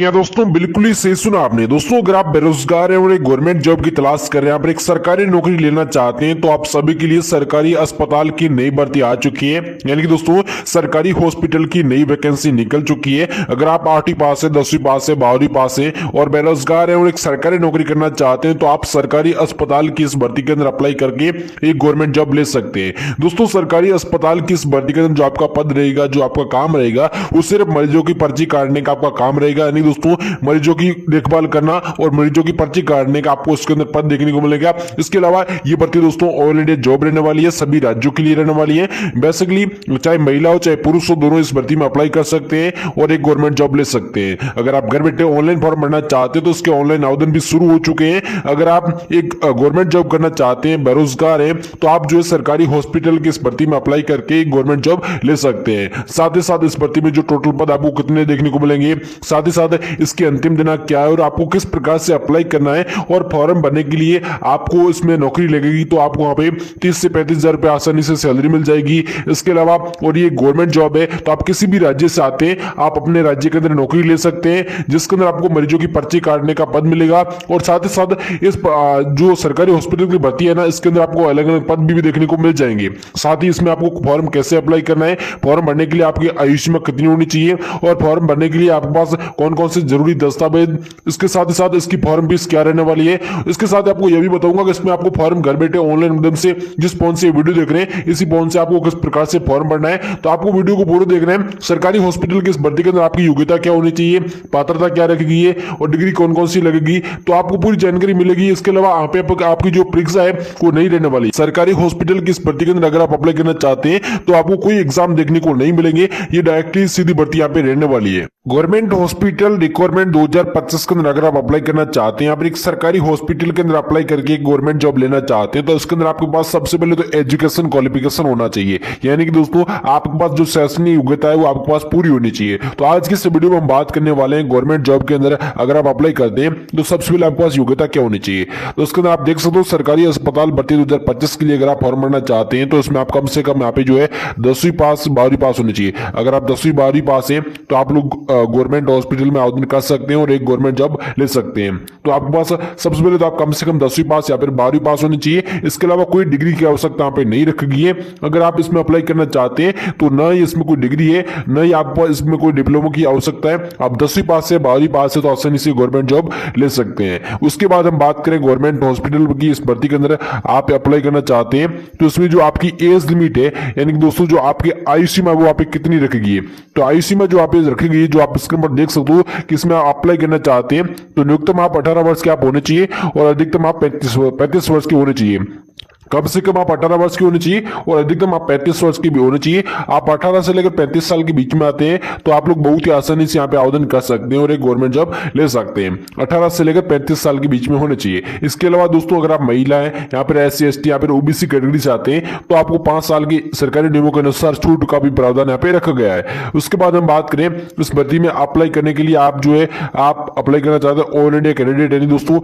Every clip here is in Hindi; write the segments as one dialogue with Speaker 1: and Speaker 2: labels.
Speaker 1: या दोस्तों बिल्कुल ही सही सुना आपने। दोस्तों अगर आप बेरोजगार हैं और एक गवर्नमेंट जॉब की तलाश कर रहे हैं, आप एक सरकारी नौकरी लेना चाहते हैं, तो आप सभी के लिए सरकारी अस्पताल की नई भर्ती आ चुकी है। यानी कि दोस्तों सरकारी हॉस्पिटल की नई वैकेंसी निकल चुकी है। अगर आप 8वीं पास है, 10वीं पास है, 12वीं पास है और बेरोजगार है और एक सरकारी नौकरी करना चाहते हैं, तो आप सरकारी अस्पताल की इस भर्ती के अंदर अप्लाई करके एक गवर्नमेंट जॉब ले सकते हैं। दोस्तों सरकारी अस्पताल की इस भर्ती के अंदर जो आपका पद रहेगा, जो आपका काम रहेगा, वो सिर्फ मरीजों की पर्ची काटने का आपका काम रहेगा। यानी दोस्तों मरीजों की देखभाल करना और मरीजों की पर्ची काटने का आपको उसके अंदर पद देखने को मिलेगा। इसके अलावा ये भर्ती दोस्तों ऑल इंडिया जॉब रहने वाली है, सभी राज्यों के लिए रहने वाली है। बेसिकली चाहे महिला हो चाहे पुरुष हो, दोनों इस भर्ती में अप्लाई कर सकते हैं और एक गवर्नमेंट जॉब ले सकते हैं। अगर आप घर बैठे ऑनलाइन फॉर्म भरना चाहते हैं तो उसके ऑनलाइन आवेदन भी शुरू हो चुके हैं। अगर आप एक गवर्नमेंट जॉब करना चाहते हैं, बेरोजगार हैं, तो आप जो है सरकारी हॉस्पिटल की इस भर्ती में अप्लाई करके एक गवर्नमेंट जॉब ले सकते हैं। साथ ही साथ इस भर्ती में जो टोटल पद आपको कितने देखने को मिलेंगे, साथ ही साथ इसके अंतिम दिनांक क्या है और आपको किस प्रकार से अप्लाई करना है और फॉर्म भरने के लिए आपको इसमें नौकरी लगेगी, तो आपको वहां पे 30 से 35 हजार रुपए आसानी से सैलरी मिल जाएगी। इसके अलावा और ये गवर्नमेंट जॉब है, तो आप किसी भी राज्य से आते हैं, आप अपने राज्य के अंदर नौकरी ले सकते हैं, जिसके अंदर आपको मरीजों की पर्ची काटने का पद मिलेगा। और साथ ही साथ इस जो सरकारी हॉस्पिटल की भर्ती है ना, इसके अंदर आपको अलग अलग पद भी देखने को मिल जाएंगे। साथ ही इसमें आपको फॉर्म कैसे अप्लाई करना है, फॉर्म भरने के लिए आपकी आयु सीमा कितनी होनी चाहिए और फॉर्म भरने के लिए आपके पास कौन कौन से जरूरी दस्तावेज, इसके साथ ही साथ इसकी फॉर्म फीस क्या रहने वाली है। इसके साथ आपको यह भी बताऊंगा कि इसमें आपको फॉर्म घर बैठे ऑनलाइन माध्यम से, जिस फोन से वीडियो देख रहे हैं इसी फोन से आपको किस प्रकार से फॉर्म भरना है। तो आपको वीडियो को पूरा देखना है। सरकारी हॉस्पिटल की इस भर्ती के अंदर आपकी योग्यता क्या होनी चाहिए, पात्रता क्या रखेगी है और डिग्री कौन कौन सी लगेगी, तो आपको पूरी जानकारी मिलेगी। इसके अलावा यहाँ पे आपकी जो परीक्षा है वो नहीं रहने वाली। सरकारी हॉस्पिटल की इस भर्ती के अंदर अगर आप अप्लाई करना चाहते हैं तो आपको कोई एग्जाम देखने को नहीं मिलेंगे, ये डायरेक्टली सीधी भर्ती यहाँ पे रहने वाली है। गवर्नमेंट हॉस्पिटल रिक्वायरमेंट 2025 के अंदर अगर आप अप्लाई करना चाहते हैं, आप एक सरकारी हॉस्पिटल के अंदर अप्लाई करके एक गवर्नमेंट जॉब लेना चाहते हैं, तो इसके अंदर आपके पास सबसे पहले तो एजुकेशन क्वालिफिकेशन होना चाहिए। यानी कि दोस्तों आपके पास जो शैक्षणिक योग्यता है वो आपके पास पूरी होनी चाहिए। तो आज की इस वीडियो में हम बात करने वाले हैं गवर्नमेंट जॉब के अंदर अगर आप अप्लाई करते हैं तो सबसे पहले आपके पास योग्यता क्या होनी चाहिए। तो उसके अंदर आप देख सकते हो सरकारी अस्पताल भर्ती 2025 के लिए अगर आप फॉर्म भरना चाहते हैं तो इसमें आप कम से कम यहाँ पे जो है 10वीं पास 12वीं पास होनी चाहिए। अगर आप 10वीं 12वीं पास है तो आप लोग गवर्नमेंट हॉस्पिटल में आवेदन कर सकते हैं और एक गवर्नमेंट जॉब ले सकते हैं। तो आपके पास सबसे पहले तो आप कम से कम 10वीं पास या फिर 12वीं पास होनी चाहिए। इसके अलावा कोई डिग्री की आवश्यकता यहाँ पे नहीं रखी गई है। अगर आप इसमें अप्लाई करना चाहते हैं तो न ही इसमें कोई डिग्री है, न ही आपको इसमें कोई डिप्लोमा की आवश्यकता है। आप 10वीं पास से 12वीं पास से तो आसानी से गवर्नमेंट जॉब ले सकते हैं। उसके बाद हम बात करें गवर्नमेंट हॉस्पिटल की इस भर्ती के अंदर आप अप्लाई करना चाहते हैं तो इसमें जो आपकी एज लिमिट है, यानी कि दोस्तों जो आपकी आयु सीमा वो आप कितनी रखी गई है। तो आयु सीमा जो आप रखी गई है, जो आप स्क्रीन पर देख सकते हो कि इसमें आप अप्लाई करना चाहते हैं तो न्यूनतम आप 18 वर्ष के आप होने चाहिए और अधिकतम आप 35 वर्ष के होने चाहिए। कम से कम आप 18 वर्ष की होनी चाहिए और अधिकतम आप 35 वर्ष की भी होनी चाहिए। आप 18 से लेकर 35 साल के बीच में आते हैं तो आप लोग बहुत ही आसानी से यहाँ पे आवेदन कर सकते हैं और एक गवर्नमेंट जॉब ले सकते हैं। 18 से लेकर 35 साल के बीच में होने चाहिए। इसके अलावा दोस्तों अगर आप महिला है, यहाँ पर SC ST या फिर OBC कैटेगरी से आते हैं तो आपको 5 साल की सरकारी नियमों के अनुसार छूट का भी प्रावधान यहाँ पे रखा गया है। उसके बाद हम बात करें इस भर्ती में अप्लाई करने के लिए आप जो है आप अप्लाई करना चाहते हैं ऑल इंडिया कैंडिडेट, यानी दोस्तों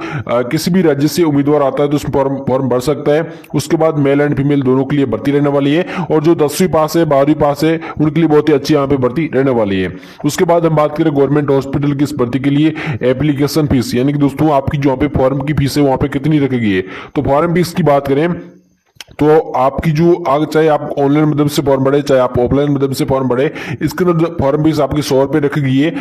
Speaker 1: किसी भी राज्य से उम्मीदवार आता है तो उसमें फॉर्म भर सकता है। उसके बाद मेल एंड फीमेल दोनों के लिए भर्ती रहने वाली है और जो 10वीं पास है 12वीं पास है उनके लिए बहुत ही अच्छी यहाँ पे भर्ती रहने वाली है। उसके बाद हम बात करें गवर्नमेंट हॉस्पिटल की इस भर्ती के लिए एप्लीकेशन फीस, यानी कि दोस्तों आपकी जो यहाँ पे फॉर्म की फीस है वहां पे कितनी रखेगी है। तो फॉर्म फीस की बात करें तो आपकी जो आगे चाहे आप ऑनलाइन माध्यम से फॉर्म भरे चाहे आप ऑफलाइन माध्यम से फॉर्म भरे, इसके अंदर फॉर्म फीस आपकी 100 रुपए रखी गई है।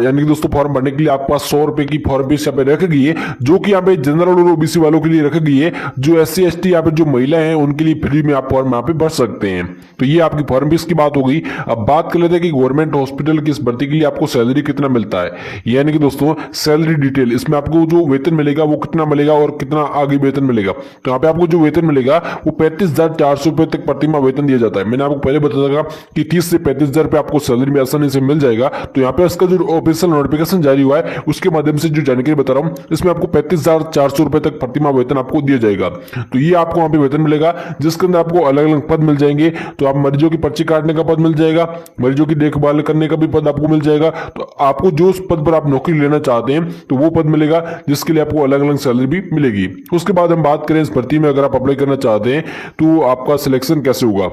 Speaker 1: यानी कि दोस्तों फॉर्म भरने के लिए आपके पास 100 रुपए की फॉर्म फीस यहाँ पे रखी गई है, जो कि यहाँ पे जनरल और OBC वालों के लिए रखी गई है। जो SC ST या फिर जो महिला है उनके लिए फ्री में आप फॉर्म यहाँ पे भर सकते हैं। तो ये आपकी फॉर्म फीस की बात हो गई। अब बात कर लेते हैं कि गवर्नमेंट हॉस्पिटल की इस भर्ती के लिए आपको सैलरी कितना मिलता है। यानी कि दोस्तों सैलरी डिटेल, इसमें आपको जो वेतन मिलेगा वो कितना मिलेगा और कितना आगे वेतन मिलेगा। तो यहाँ पे आपको जो वेतन मिलेगा वो 35,400 रुपए तक प्रतिमाह वेतन दिया जाता है। मैंने आपको पहले बताया था कि 30 से 35 हजार रुपए आपको सैलरी में आसानी से मिल जाएगा। तो यहाँ पे इसका जो ऑफिशियल नोटिफिकेशन जारी हुआ है उसके माध्यम से जो जानकारी बता रहा हूँ, इसमें आपको 35,400 रुपए तक प्रतिमाह वेतन आपको दिया जाएगा। तो ये आपको वहां पे वेतन मिलेगा जिसके अंदर आपको अलग अलग पद मिल जाएंगे। तो आप मरीजों की पर्ची काटने का पद मिल जाएगा, मरीजों की देखभाल करने का भी पद आपको मिल जाएगा। तो आपको जो उस पद पर आप नौकरी लेना चाहते हैं तो वो पद मिलेगा जिसके लिए आपको अलग अलग सैलरी भी मिलेगी। उसके बाद हम बात करें इस भर्ती में अगर आप अप्लाई करना चाहते हैं तो आपका सिलेक्शन कैसे होगा।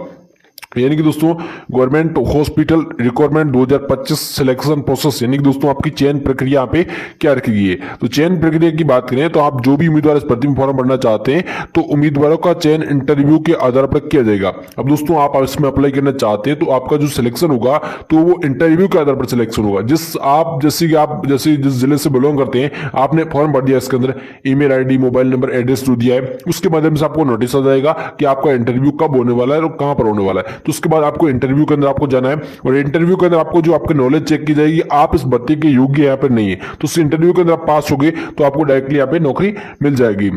Speaker 1: यानी कि दोस्तों government hospital requirement 2025 selection process, यानी कि दोस्तों आपकी चयन प्रक्रिया यहाँ पे क्या रखी गई है। तो चयन प्रक्रिया की बात करें तो आप जो भी उम्मीदवार इस भर्ती में फॉर्म भरना चाहते हैं तो उम्मीदवारों का चयन इंटरव्यू के आधार पर किया जाएगा। अब दोस्तों आप इसमें अप्लाई करना चाहते हैं तो आपका जो सिलेक्शन होगा तो वो इंटरव्यू के आधार पर सिलेक्शन होगा। जैसे जिस जिले से बिलोंग करते हैं, आपने फॉर्म भर दिया, इसके अंदर email ID mobile number address जो दिया है, उसके माध्यम से आपको नोटिस आ जाएगा कि आपका इंटरव्यू कब होने वाला है और कहां पर होने वाला है। तो उसके बाद आपको इंटरव्यू के अंदर आपको जाना है और इंटरव्यू के अंदर आपको जो आपकी नॉलेज चेक की जाएगी, आप इस भर्ती के योग्य यहाँ पर नहीं है, तो उस इंटरव्यू के अंदर आप पास हो गए तो आपको डायरेक्टली यहाँ पे नौकरी मिल जाएगी।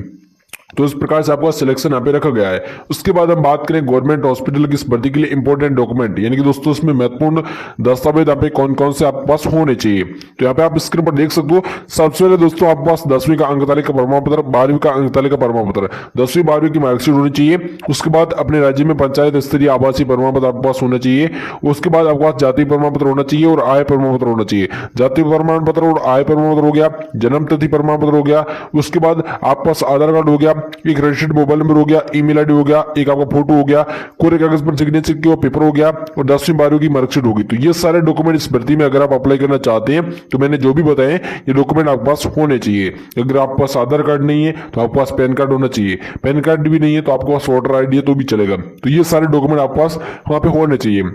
Speaker 1: तो इस प्रकार से आपका सिलेक्शन यहाँ पे रखा गया है। उसके बाद हम बात करें गवर्नमेंट हॉस्पिटल की इस भर्ती के लिए इंपॉर्टेंट डॉक्यूमेंट, यानी कि दोस्तों इसमें महत्वपूर्ण दस्तावेज यहाँ पे कौन कौन से आपके पास होने चाहिए। तो यहाँ पे आप स्क्रीन पर देख सकते हो। सबसे पहले दोस्तों आपके पास 10वीं का अंक तालिका प्रमाण पत्र, 12वीं का अंक तालिका प्रमाण पत्र, 10वीं 12वीं की मार्कशीट होनी चाहिए। उसके बाद अपने राज्य में पंचायत स्तरीय आवासीय प्रमाण पत्र आपके पास होना चाहिए। उसके बाद आपके पास जाति प्रमाण पत्र होना चाहिए और आय प्रमाण पत्र होना चाहिए। जाति प्रमाण पत्र और आय प्रमाण पत्र हो गया, जन्म तिथि प्रमाण पत्र हो गया। उसके बाद आपके पास आधार कार्ड हो गया, एक रजिस्टर्ड मोबाइल नंबर हो गया, ईमेल आईडी हो गया, एक आपका फोटो हो गया, कोरे कागज पर सिग्नेचर किया पेपर हो गया और 10वीं 12वीं की मार्कशीट होगी। तो ये सारे डॉक्यूमेंट इस भर्ती में अगर आप अप्लाई करना चाहते हैं तो मैंने जो भी बताए ये डॉक्यूमेंट आपके पास होने चाहिए। अगर आपके पास आधार कार्ड नहीं है तो आपके पास पैन कार्ड होना चाहिए, पैन कार्ड भी नहीं है तो आपके पास वोटर आईडी है तो भी चलेगा। तो ये सारे डॉक्यूमेंट आपके पास वहां पे होने चाहिए।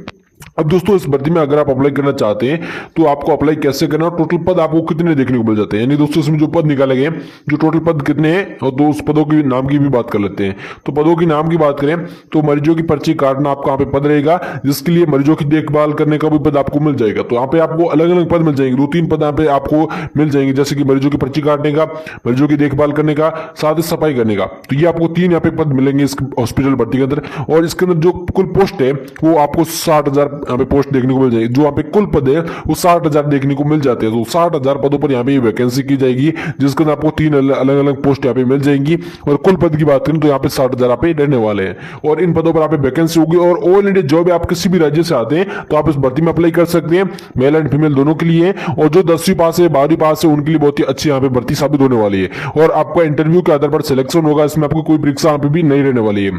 Speaker 1: अब दोस्तों इस भर्ती में अगर आप अप्लाई करना चाहते हैं तो आपको अप्लाई कैसे करना और टोटल पद आपको कितने देखने को मिल जाते हैं, यानी दोस्तों इसमें जो पद निकाले गए जो टोटल पद कितने हैं और तो उस पदों की नाम की भी बात कर लेते हैं। तो पदों की नाम की बात करें तो मरीजों की पर्ची काटना आपका यहाँ पे पद रहेगा, जिसके लिए मरीजों की देखभाल करने का भी पद आपको मिल जाएगा। तो यहाँ पे आपको अलग अलग पद मिल जाएंगे, 2-3 पद यहाँ पे आपको मिल जाएंगे, जैसे कि मरीजों की पर्ची काटने का, मरीजों की देखभाल करने का, साथ ही सफाई करने का। तो ये आपको 3 यहाँ पे पद मिलेंगे इस हॉस्पिटल भर्ती के अंदर। और इसके अंदर जो कुल पोस्ट है वो आपको 60,000 यहाँ पे पोस्ट देखने को मिल जाएगी। जो यहाँ पे कुल पद है वो 60,000 देखने को मिल जाते हैं। तो 60,000 पदों पर यहाँ पे वैकेंसी की जाएगी, जिसके अंदर आपको 3 अलग अलग पोस्ट यहाँ पे मिल जाएंगी। और कुल पद की बात करें तो यहाँ पे 60,000 यहाँ पे रहने वाले हैं और इन पदों पर यहाँ पे वैकेंसी होगी। और ऑल इंडिया जॉब आप किसी भी राज्य से आते हैं तो आप इस भर्ती में अप्लाई कर सकते हैं, मेल एंड फीमेल दोनों के लिए। और जो 10वीं पास है 12वीं पास है उनके लिए बहुत ही अच्छी यहाँ पे भर्ती साबित होने वाली है और आपका इंटरव्यू के आधार पर सिलेक्शन होगा, इसमें आपको कोई परीक्षा यहाँ पे भी नहीं रहने वाली है।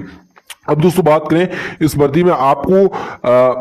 Speaker 1: अब दोस्तों बात करें इस भर्ती में आपको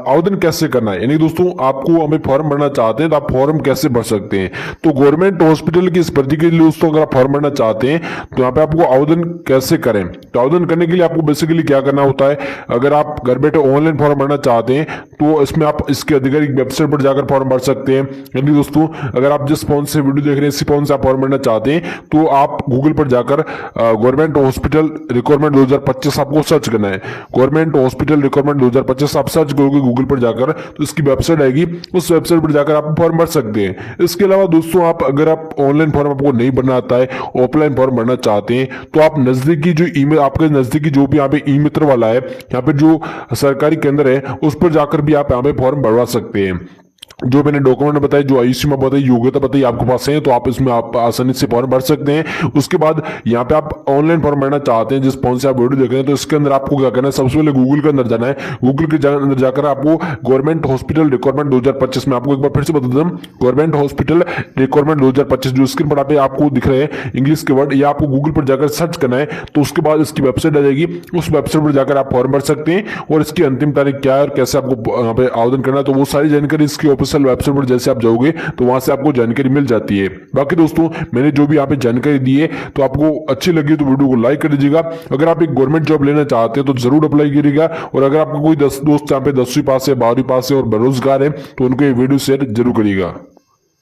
Speaker 1: आवेदन कैसे करना है, यानी दोस्तों आपको हमें फॉर्म भरना चाहते हैं तो आप फॉर्म कैसे भर सकते हैं। तो गवर्नमेंट हॉस्पिटल की इस भर्ती के लिए दोस्तों अगर आप फॉर्म भरना चाहते हैं तो यहाँ पे आपको आवेदन कैसे करें। तो आवेदन करने के लिए आपको बेसिकली क्या करना होता है, अगर आप घर बैठे ऑनलाइन फॉर्म भरना चाहते हैं तो इसमें आप इसके आधिकारिक वेबसाइट पर जाकर फॉर्म भर सकते हैं। यानी दोस्तों अगर आप जिस फोन से वीडियो देख रहे हैं इसी फोन से आप फॉर्म भरना चाहते हैं तो आप गूगल पर जाकर गवर्नमेंट हॉस्पिटल रिक्वायरमेंट 2025 आपको सर्च करना है। गवर्नमेंट हॉस्पिटल रिक्वायरमेंट 2025 आप सर्च करोगे गूगल पर जाकर तो इसकी वेबसाइट आएगी, उस वेबसाइट पर जाकर आप फॉर्म भर सकते हैं। इसके अलावा दोस्तों आप अगर आप ऑनलाइन फॉर्म आपको नहीं भरना आता है, ऑफलाइन फॉर्म भरना चाहते हैं तो आप नजदीकी जो ईमेल आपके नजदीकी जो भी यहाँ पे ई मित्र वाला है, यहाँ पे जो सरकारी केंद्र है उस पर जाकर भी आप यहाँ पे फॉर्म भरवा सकते हैं। जो मैंने डॉक्यूमेंट बताया, जो आयु सीमा बताई, योग्यता बताई आपके पास है तो आप इसमें आप आसानी से फॉर्म भर सकते हैं। उसके बाद यहाँ पे आप ऑनलाइन फॉर्म भरना चाहते हैं जिस फोन से आप वीडियो देख रहे हैं तो इसके अंदर आपको क्या करना है, सबसे पहले गूगल के अंदर जाना है। गूगल के अंदर जाकर आपको गवर्नमेंट हॉस्पिटल रिक्वायरमेंट 2025 में आपको एक बार फिर से बता दूं, गवर्नमेंट हॉस्पिटल रिक्वायरमेंट 2025 जो स्क्रीन पर आपको दिख रहे हैं इंग्लिश के वर्ड, या आपको गूगल पर जाकर सर्च करना है। तो उसके बाद इसकी वेबसाइट आ जाएगी, उस वेबसाइट पर जाकर आप फॉर्म भर सकते हैं और इसकी अंतिम तारीख क्या है और कैसे आपको यहाँ पे आवेदन करना है तो वो सारी जानकारी इसकी ऑफिशियल वेबसाइट पर जैसे आप जाओगे तो वहां से आपको जानकारी मिल जाती है। बाकी दोस्तों मैंने जो भी यहाँ पे जानकारी दी है तो आपको अच्छी लगी तो वीडियो को लाइक कर दीजिएगा। अगर आप एक गवर्नमेंट जॉब लेना चाहते हैं तो जरूर अप्लाई करिएगा और अगर आपका कोई दोस्त यहाँ पे 10वीं पास है 12वीं पास है और बेरोजगार है तो उनको ये वीडियो शेयर जरूर करिएगा।